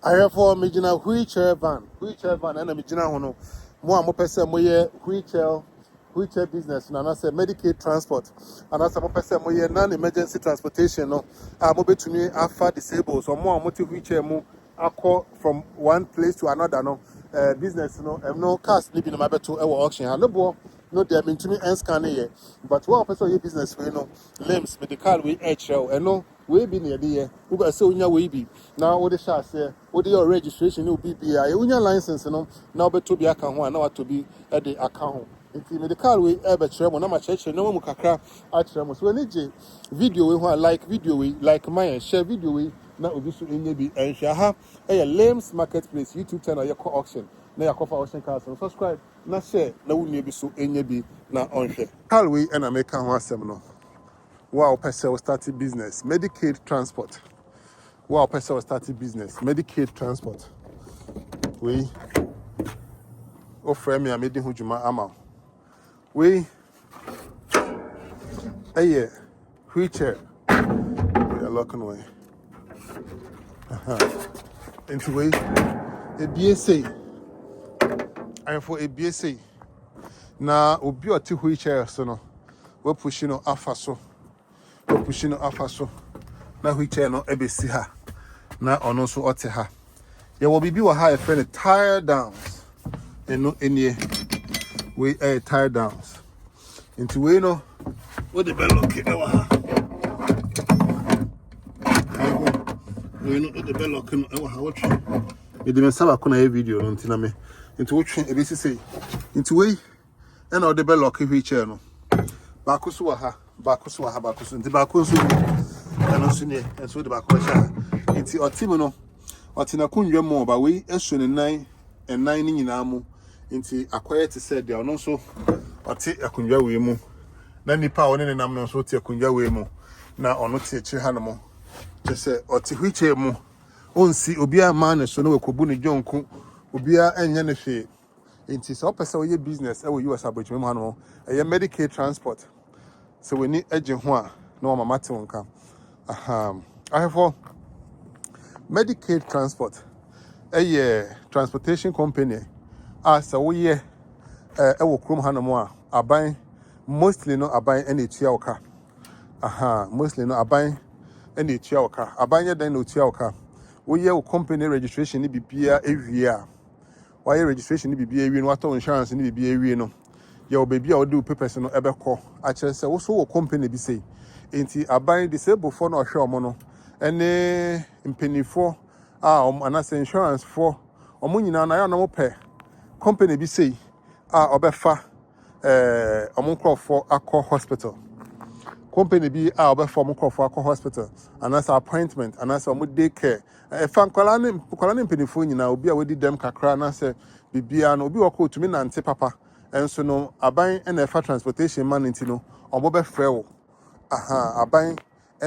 I have for me wheelchair van and a Mijina Hono. More person, wheelchair business, and I say Medicaid transport, and as a person, non-emergency transportation. No, I'm able to me after disabled, so more motive wheelchair move from one place to another. No, business, no cars living in my bed to our auction. I no, they have been to me and scanning here, but one person, your business, limbs, medical, we HL, and no. We be near the who got so in we be now. What the shot say, what your registration will be, your license, now but to be account one, now to be at the account. If you medical we ever travel, no much church, no more cacra at Tramos. When it video we want like video we like mine, share video we now will be so in be and share a Lames Marketplace YouTube channel, your auction. Now your coffee auction cars and subscribe, not share, no will be so in be now on share. Calway and American one seminar. Wow, person started business. Medicaid transport. Wow, person started business. Medicaid transport. We offer me a made hujuma ama. We a wheelchair. We are locking away. Into way a BSA. I am for a BSA. Now, obi or two wheelchair, so no. We're pushing on afaso. We're pushing on afaso. Now wheelchair no ebesi ha. Now on also ote ha. There will be a high friend tire downs. And no any way tire downs. Into we no what the bell lock ha. We know what the bell lock ha watch. You didn't saba kuna video no ntina me. Into which ebesi say. Into we and all the bell lock wheelchair no. Bakusu ha. Bakusu. Into bakusu. And also near and so the bakusha. Into otimo no. Otina kunwa mo ba we esu ne 9 and 9 ni nyina mu nti akoye te said there no so ote akunwa we mu na nipa one ne nam no so te akunwa we mu na ono te echi ha no mo je se ote hwiche mu onsi obi a ma ne so no wekobu ne jonku obi a enye ne hwe nti so opese we business e we US abrochime mu ha no e Medicaid transport so we ni agye ho a na mama te wonka I have for Medicaid transport, a transportation company, as a way will come Hanamwa, are buying mostly no are buying any chiaoka. Mostly no are buying any chiaoka. Are buying then no chiaoka. We have company registration ni BPA every year. Why registration ni BPA win what insurance ni BPA win? Your baby or do papers no ever call. Actually, say also company be say, ain't are buying disabled for no show mono. Any mpenifo anase insurance for omo nyina na ya na mo pe company bi say obefa omo crofo akọ hospital company bi obefa omo crofo akọ hospital anase appointment anase omo day care fa nkwala ne mpenifo nyina obi a wedi dem kakra na se bibia no obi wako tumi nante papa enso no aban na fa transportation man ntino omo be frɛ wo aban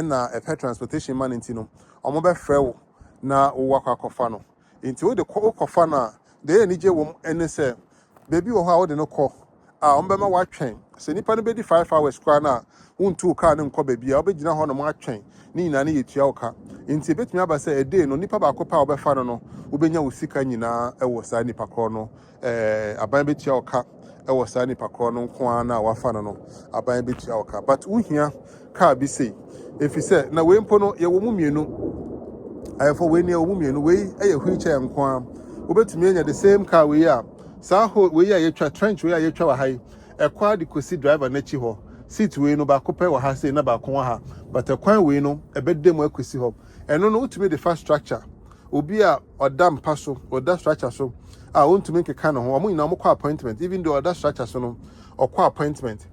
na a transportation man intino omo be frɛ wo na wo wakɔ akɔfa no nti wo de kɔfa na de ani gye wom ene sɛ baby wo ha wo de no kɔ omo be ma watwɛn sɛ nipa no be di 5 hours kra na wontu car ne nkɔ baby a obegyina hɔ no mo atwɛn ni nyina ne yetua wo ka nti betumi aba sɛ ede no nipa ba akɔ pa wo be fa no no wo benya wo sika nyina ɛwɔ saa nipa kɔ no aban betua wo ka ɛwɔ saa nipa kɔ no nko na wafa no aban betua wo ka but wo hia car bi sei if you say na we mpo no ye wo mu mienu ayefo we ne wo mu mienu we eye wheelchair nko obetumi anya the same car we ya sa ho we ya yetwa trench we ya yetwa wa hai ekwa de kosi driver na chi ho seat we no ba ko pe wa ha sei na ba ko ha but ekwan we no ebedem akosi ho eno no utumi the fast structure obi a odam paso oda structure so wontumi keka no ho omo nyina mo kɔ appointment even though oda structure so no okɔ appointment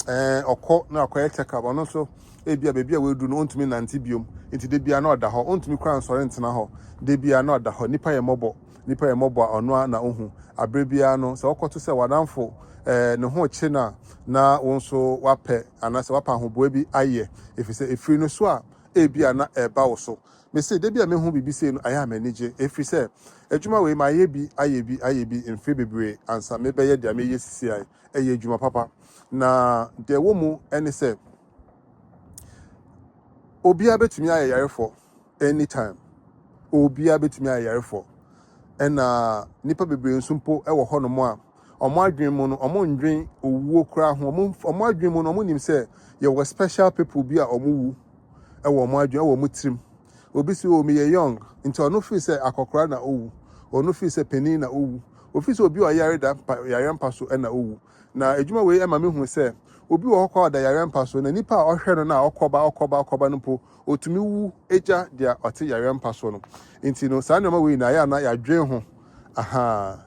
okɔ na akɔ check up no so ebia baby a we do no ontumi nante biom nti de bia na oda ho ontumi kra nsɔre ntena ho de bia na oda ho nipa ye mɔbɔ a ɔno na ohu abre bia no sɛ okɔto sɛ wadanfo ne ho kye na wo nso wapɛ anase wapa ho boa bi ayɛ efisɛ efiri no so a ebia na ɛba wo so me say de bia me ho bibi say no ayɛ amanige efisɛ adwuma we ma ayɛ bi mfiri bebre ansa me bɛyɛ de ameyɛ sisi ai ɛyɛ adwuma papa na de wo mu ɛne sɛ obi a betumi ayɛ yarefo anytime obia betumi ayare for ɛna nipa bebree nso mpo ɛwɔ hɔ no mo a ɔmo adwen mu no ɔmo ndwen owuo kora ho ɔmo adwen mu no ɔmo nim sɛ yɛwɔ special people bi a ɔmo wu ɛwɔ ɔmo adwen ɛwɔ ɔmo tirim obi si wɔ mi yɛ young nti ɔno fi sɛ akɔkora na owu ɔno fi sɛ panin na owu ofi sɛ obi a ɔyare da yare mpa so ɛna owu na edwuma wei ɛma me hu sɛ obi wɔ hɔ kɔ ɔda yare mpa so na nipa a ɔhwɛ no na ɔkɔba no po otumi wu egya deɛ ɔte yare mpa so no nti no saa nneɛma wei na ayɛ ana yɛadwen ho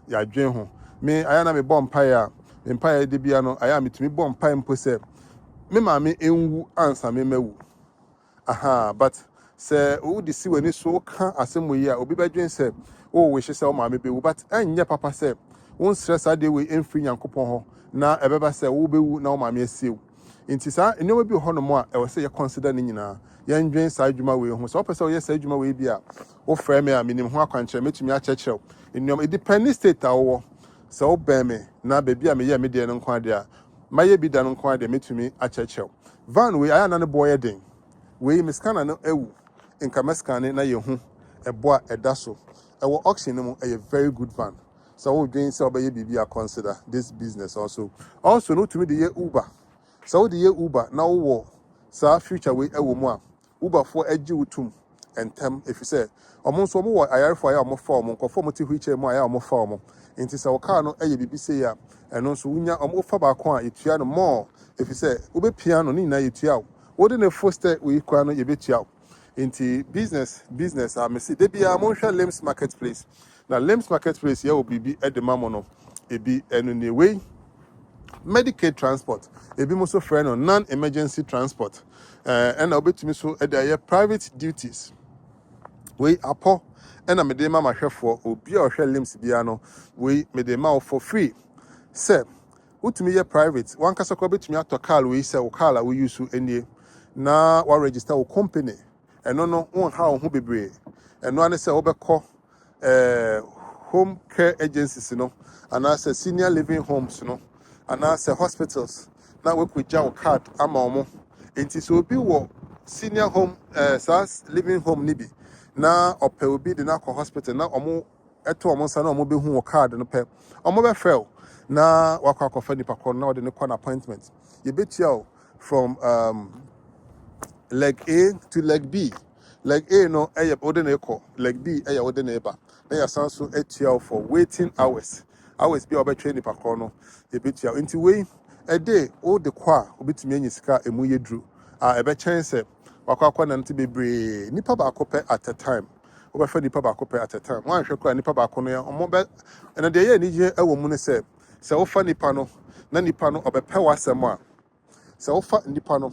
yɛadwen ho me ayɛ na me bɔ mpaeɛ a me mpaeɛ de bia no ayɛ a metumi bɔ mpaeɛ mpo sɛ me maame enwu ansa me mawu but sɛ wodi si w'ani so ka asɛm yi a obi bɛdwen sɛ wo hye sɛ wo maame bɛwu but ɛnyɛ papa sɛ wo nsrɛ saa deɛ wei ɛmfiri nyankopɔn hɔ na ɛbɛba sɛ wo bɛwu na wo maame asiew nti saa nneɛma bi wɔ hɔ nom a ɛwɔ sɛ yɛ consider ne nyinaa yɛndwen saa adwuma wei ho sɛ wopɛ sɛ woyɛ saa adwuma wei bi a wofrɛ me a menim ho akwankyerɛ mɛtumi akyerɛkyerɛw nneɛma ɛdepɛne state a wowɔ sɛ wobɛn me na baabi a meyɛ me deɛ no nko adeɛ a mayɛ bi da no nko adeɛ mɛtumi akyerɛkyerɛw van wei ayɛ na ne boɔ yɛ den wei me scanner no awu nka mɛskane na yɛhu ɛboa ɛda so ɛwɔ auction no mu ɛyɛ very good van sɛ wodwen sɛ wobɛyɛ biribi a consider this business also no wotumi de yɛ uber sɛ wode yɛ uber na wowɔ saa future wei ɛwɔ mu a uberfoɔ agye wo tom ɛntɛm ɛfiri sɛ ɔmo nso ɔmo wɔ ayarefoɔ ayɛ a ɔmo fa ɔmo nkɔfoɔ ɔmo te wheelchair mu ayɛ a ɔmo fa ɔmo nti sɛ wo car no ɛyɛ biribi sei a ɛno nso wonya ɔmo fa baako a yɛtua no more ɛfiri sɛ wobɛpia no ne nyinaa yɛtua wo wode ne foster wei koraa no yɛbɛtua wo nti business a mesi de bia monhwɛ Lims marketplace na Lims marketplace yɛ wɔ biribi ɛde ma mo no ebi ɛno ne wei Medicaid transport ebi mo so frɛ no non-emergency transport ɛna wobɛtumi so ɛde ayɛ private duties wei apɔ ɛna mede ma mahwɛfoɔ obi a ɔhwɛ Lims bia no wei mede ma wo for free sɛ wotumi yɛ private wankasa kɔ wobɛtumi atɔ car wei sɛ wo car a woyi so anie na wa register wo company ɛno no wonha wo ho bebree ɛno ane sɛ wobɛkɔ home care agencies no anaasɛ senior living homes no anaasɛ hospitals na wakɔgya wo card ama ɔmo nti sɛ obi wɔ senior home saa living home no bi na ɔpɛ obi de no akɔ hospital na ɔmo ɛto ɔmo nsa na ɔmo bɛhu wɔ card no pɛ ɔmo bɛfrɛ wo na wakɔ akɔfa nipa kɔ na ɔde ne kɔ no appointment yɛbɛtua wo from leg A to leg B. Leg A no ɛyɛ wode ne kɔ, leg B ɛyɛ wode ne ba. Na yɛsan so atua wo for waiting hours. Hours bi a wɔbɛtwɛ nipa korɔ no yɛbɛtua wo. Nti wei ɛde wode kɔ a wobɛtumi anya sika emu yɛ duru. A ɛbɛkyɛn sɛ wakɔ akɔ nante bebree nipa baako pɛ at a time. Wobɛfa nipa baako pɛ at a time. Wɔanhwɛ koraa nipa baako no yɛ ɔmo bɛ ɛna deɛ ɛyɛ anigye ɛwɔ mu ne sɛ wofa nipa no na nipa no ɔbɛpɛ w'asɛm a sɛ wofa nipa no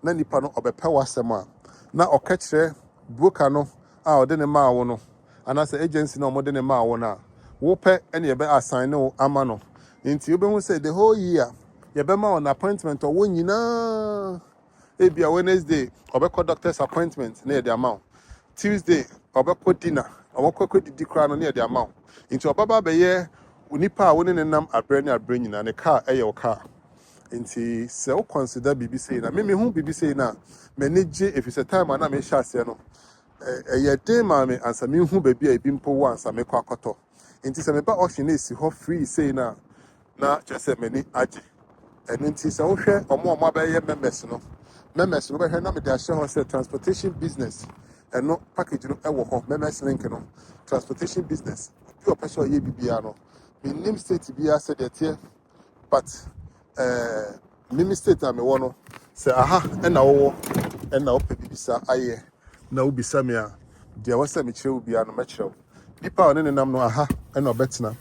na nipa no ɔbɛpɛ w'asɛm a na ɔka kyerɛ broker no a ɔde ne maa wo no anaasɛ agency no a ɔmode ne maa wo no a wopɛ ɛne yɛbɛ assign ne wo ama no nti wobɛhu sɛ the whole year yɛbɛma wo no appointment ɔwɔ nyinaa ebia Wednesday ɔbɛkɔ doctor's appointment na yɛde ama wo Tuesday ɔbɛkɔ dinner ɔbɛkɔ didi koraa no na yɛde ama wo nti ɔbɛba bɛyɛ nipa a wo ne nam abrɛ ne abrɛ nyinaa ne car ɛyɛ wo car nti sɛ wo consider biribi sei na me hu biribi sei na m'ani gye ɛfiri sɛ time a na mehyɛ aseɛ no ɛyɛ den maa me ansa mehu baabi a ebi mpo wɔ ansa mekɔ akɔtɔ nti sɛ meba auction na esi hɔ free sei na kyerɛ sɛ m'ani agye ɛno nti sɛ wohwɛ ɔmo abɛyɛ members no wobɛhwɛ na mede ahyɛ hɔ sɛ transportation business ɛno package no ɛwɔ hɔ members link no transportation business bi ɔpɛ sɛ ɔyɛ biribiara no menim state biara sɛ deɛ teɛ but mimi state a mewɔ no sɛ aha ɛna wɔwɔ ɛna wopɛ bibisa ayɛ na wobisa me a deɛ wɔ sɛ mekyerɛ wo biara no mɛkyerɛ wo nipa a ɔne ne nam no aha ɛna ɔbɛtena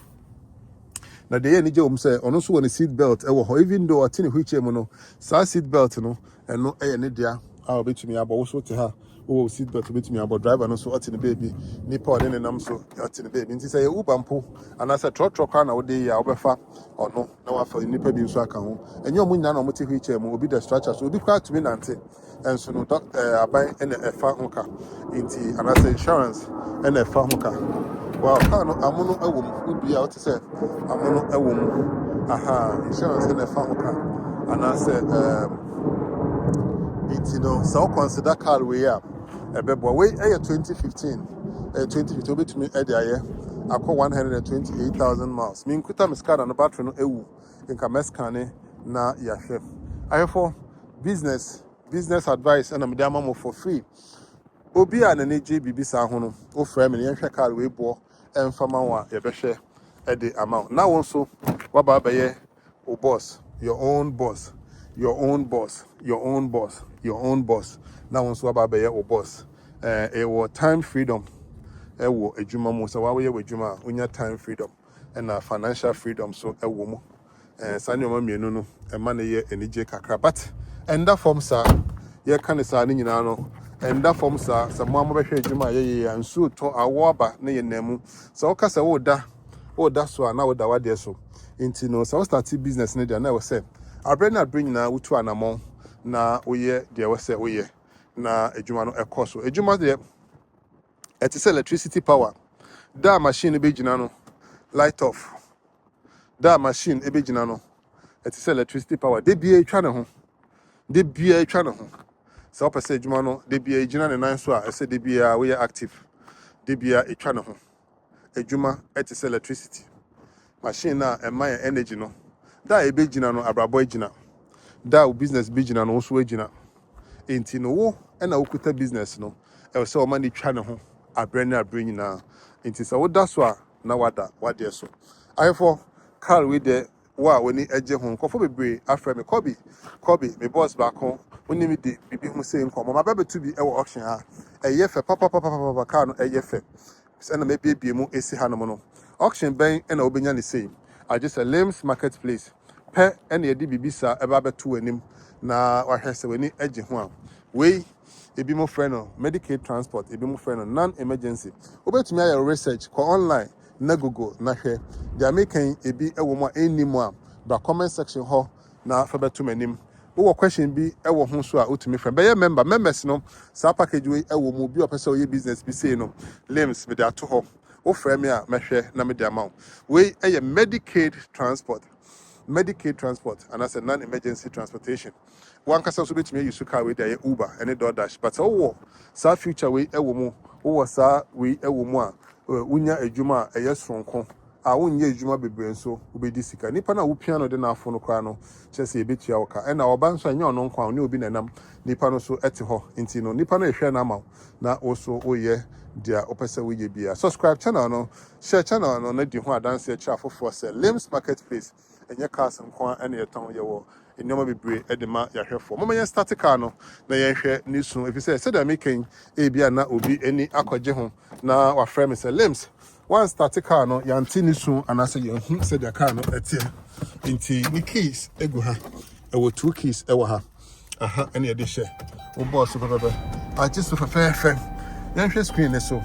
na deɛ yɛ anigye wɔ mu sɛ ɔno nso wɔ ne seat belt ɛwɔ hɔ even though ɔte ne wheelchair mu no saa seat belt no ɛno ɛyɛ ne dea a ɔbɛtumi abɔ wo so te ha wowɔ seat belt wobɛtumi abɔ driver no nso ɔte ne baabi nipa a ɔne ne nam so ɔte ne baabi nti sɛ yɛ uber mpo anaasɛ trɔtrɔ kwan na wode yi a wobɛfa ɔno na wafa nipa bi nso aka ho ɛnyɛ ɔmo nyinaa na ɔmo te wheelchair mu obi da structure so obi koraa tumi nante ɛnso no aban ɛna ɛfa ho ka nti anaasɛ insurance ɛna ɛfa ho ka wow car no amono ɛwɔ mu wodua a wote sɛ amono ɛwɔ mu insurance ɛna ɛfa ho ka anaasɛ nti no sɛ wo consider car wei a ɛbɛboa wei ɛyɛ 2015 2050 obet me at the aye. I call 128,000 miles. Mean kuta miskada no battery no ewu. Inka meskane na yahwe. Ayefo business advice and I'm for free. Obi a na neje bibi sa ho no o frɛ me ne yɛhwɛ car we bo emfama wa yɛbɛhwɛ the amount. Now also what about o boss, your own boss, your own boss, your own boss, your own boss. Now also what about o boss. Time freedom. Ewo adwuma mu so wa we adwuma unya time freedom and financial freedom so ewo mu. Sani o ma mienu no e ma ne ye enije kakra but and that form sir ye kan sa ne nyina no and that form sir some mo behwe adwuma ye ansu to awo aba ne ye namu so o ka se wo da so na wo da wade so nti no so start business ne dia na we say abre na bring na wutu anamon na oye dia we say oye na adwuma no ekọ so adwuma de it is electricity power that machine be gina no light off that machine be gina no it is electricity power de bia twa ne ho so opese adwuma no de bia gina ne nan so a ese de bia we active de bia etwa ne ho adwuma it is electricity machine na my energy no that e be gina no abrabo gina that business be gina no so gina enti no wo na okuta business no e so o ma ni twa ne ho abrani na enti so wo da so a na wada wade so ayefo car we de wa woni eje ho nkofo bebre afre me Kobe me boss back home woni mi de bibi hu sei nkomo ma baba tu bi e wo auction ha eye fe papa car no eye fe se na me bie mu esi ha no no auction ben e na obenya ne sei I just a Limbs marketplace pe e na yedi bibi sa e ba betu anim na wa hwese woni eje ho a we ebi mo friend no Medicaid transport ebi mo friend no non-emergency obetumi aye research ko online na Google na hwe the American ebi ewo mo enimu a ba comment section ho na fa betu manim wo question bi ewo ho so a otumi friend be members no sa package we ewo mo bi opese oye business bi say no Limbs me da to ho wo frame me a mehwe na me de amount we eye Medicaid transport and as a non-emergency transportation. One can also be to me use car with the Uber and a DoorDash. But sa future way a woman who sa we a woman unya a juma a yes from con. I won't ye juma be brain so be disika. Nipana u piano de na phone crano, chessy a bit yawka, and our bands are no non crown, no bin and Nipano so etiho, intino, Nipano a share nama, na also oh yeah. Dear opesa we be a subscribe channel no share channel no na di ho dance chat for say Limbs marketplace enye cars nko and ye ton ye wo enoma bebre e de ma ya hwefo mama ye start car no na ye hwe ni sun if say da making e bia na obi ani akogye ho na wa frame say Limbs one start car no ya nti ni sun anase ye hu say the car no etie nti ni keys egu ha e wo two keys e wo ha aha ene ye de share wo boss baba I just for fair Yankee screen so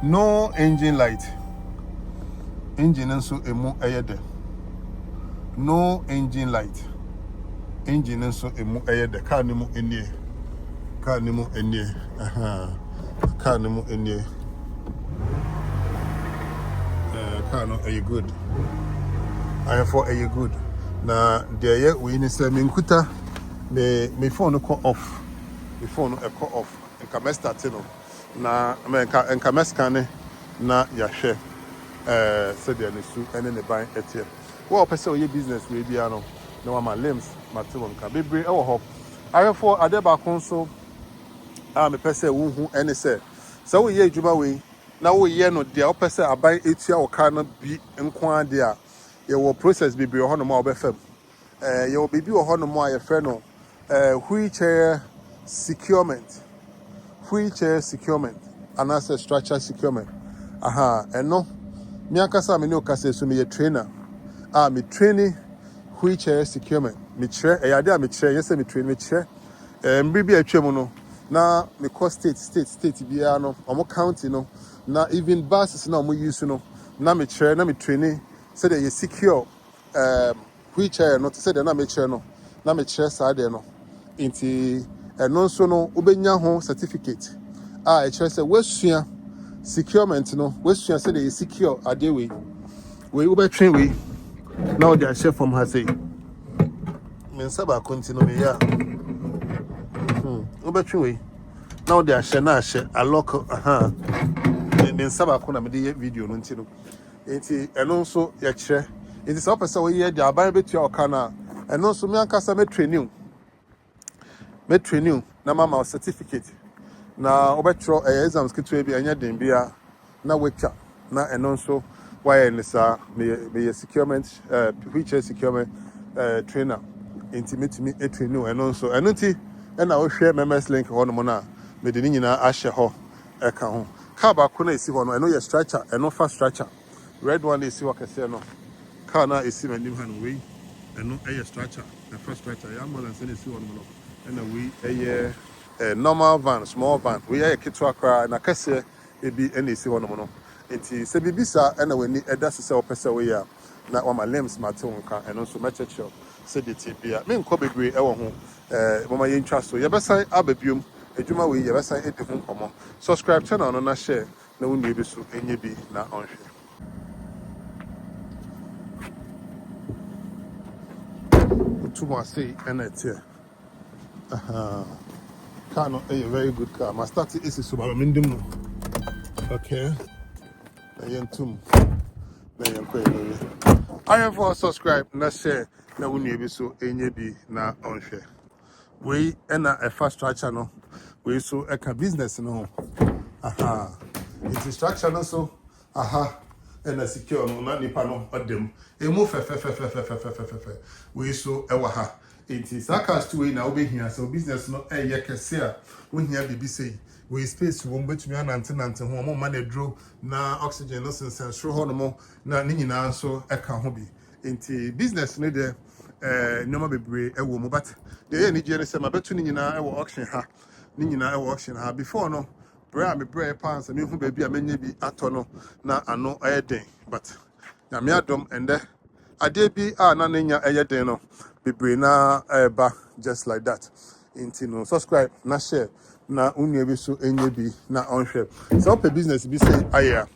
no engine light. Engine and so emu ayede. No engine light. Engine and so emu ayede. Car nimu enye. Car nimu enye. Car nimu enye. Car no are good. I am for are good. Na there we ni say minkuta me phone no call off. Me phone no call off. Nka start no na nka meskane na yahwe said the nesu ene ne ban etie wo opese oye business we bia no na wa ma Limbs matewon ka bebre e wo ho ayefo ade ba kon so a me pese wo hu ene se wo ye adwuma we na wo ye no de opese aban etia wo ka na bi nko ade a ye wo process bebre ho no ma obefam ye wo bibi wo ho no ma ye frɛ no wheelchair securement and as a structure securement and no me akasa me no kasa so me trainer me training wheelchair securement me chere eyade me chere yes me train me chere mbibi atwam no na me cost state bia no omo county no na even buses na omo use no na me chere na me training say they secure wheelchair no to say na me chere no na me chere sa de no inti no so no ubenya ho certificate e chere say wasua securement no wasua say they secure ade we ubetwen we now they are chef from her say men saba continue me ya ubetwen we Now they are share a local then sabako na me dey video no nti no enti eno nso ye kire enti so person we ye dia ban betua oka na eno nso me ankasa me training na mama certificate na obetro exams kitwe bi anya den bia na wetwa na eno nso why nisa me securement wheelchair securement trainer enti metimi training eno nso eno nti na wo hwe members link ho no mo na me de ni nyina ahye ho eka ho car back na esi ho no eno ye structure eno fa structure red one esi wa kese no car na esi manim ha no we eno eye structure the first structure ya ambulance na esi ho no ena we eye normal van small van we eye kitwa kra na kese ebi ena esi ho no enti se bibisa ena we ni eda se opese we ya na wa ma limbs mate won ka eno so mechecho se de tibia me nko bebre e wo ho mama ye ntwa so ye besan ababiom adwuma we ye besan edi ho komo subscribe channel no na share na wonu ebi so enye bi na onhwe tumo say ena tie car no a very good car my start is so ba mindum no okay na yentum na yenkwe no I for subscribe na share na wonu ebi so enye bi na onhwe we ena a fast structure no we so eka business no it structure no so ena secure no na nipa no odem emu fe we so ewa ha it is sarcastic way na obehia so business no eye kese a wohia bibi sei we space wo mbetumi anante ho mo ma na dro na oxygen no sensor ho no mo na ni nyina so eka ho bi enti business no de nyoma bebre ewo mo but the any jere se ma betu ni nyina ewo auction ha ni nyina ewo auction ha before no bra me bra pants me hu ba bi a menye bi ato no na ano den but na me adom ende ade bi a na nya den no bebre na ba just like that into no subscribe na share na unu bi so enye bi na onhwe so pe business bi say aya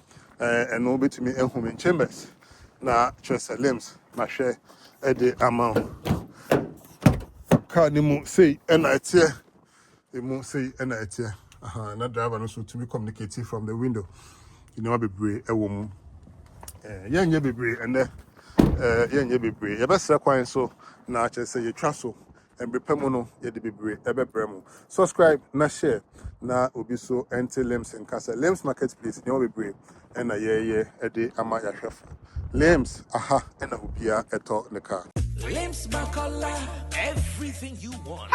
eno betumi ehum chambers na limbs na share ede amount car ni mu say ena etie emu say ena etie na driver no so to me communicate from the window you know bebre ewo mu yenye bebre ende yenye bebre ye besa kwan so na che say ye twa so embrepemu no ye de bebre ebebremu subscribe na share na obi so ente limbs in casa limbs marketplace ni bebre ena ye ede ama ya hwefa limbs ena obia eto ne car Limbs Makola, everything you want.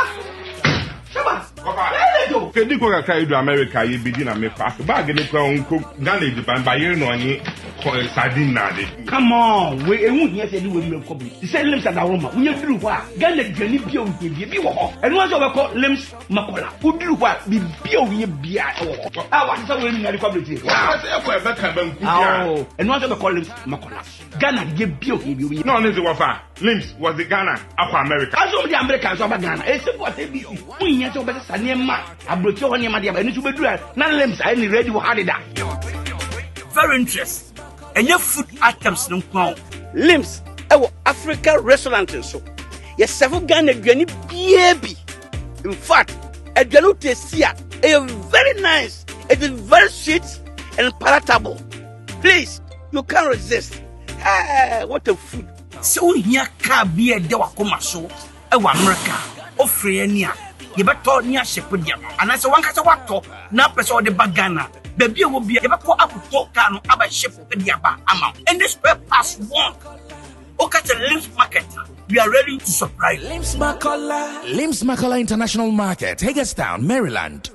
Kedi ko ka idu America ye bidi na me pass bag ni kwa unko Ghana Japan ba ye no anyi sardine na de. Come on, we ewu here say we me ko bi. Say limbs at Roma. We duru ho a Ghana dwani bia o bi wo ho. Eno so we call limbs Makola. Uduru ho a bi bia o ye bia wo ho. Ah what say we ni na quality. Wa say e boy be ka ban ku bia. Oh, eno so we call limbs Makola. Ghana ye bia o bi. No ne se wa fa. Limbs was the Ghana akwa America. Aso the Americans over Ghana. E se what say bi. We here so be say nema abrocho ho nema dia ba enu so beduru na limbs I ni ready wo hard da. Very interesting. And your food items no crown. Limbs ewo Africa restaurant so. Yes, several Ghana aduani baby. In fact, aduani tesia is very nice. It is very sweet and palatable. Please, you can't resist. What a food. So here car be a dewa koma so. Ewa America. Ofre ni a. Ye beto ni a shepo dia. And so one kasa wato na person de bagana. Baby will be able to abuto kanu aba ship dia ba ama. And this spare pass one. Okay, the Limbs Market. We are ready to surprise. Limbs Makola International Market, Hagerstown, Maryland.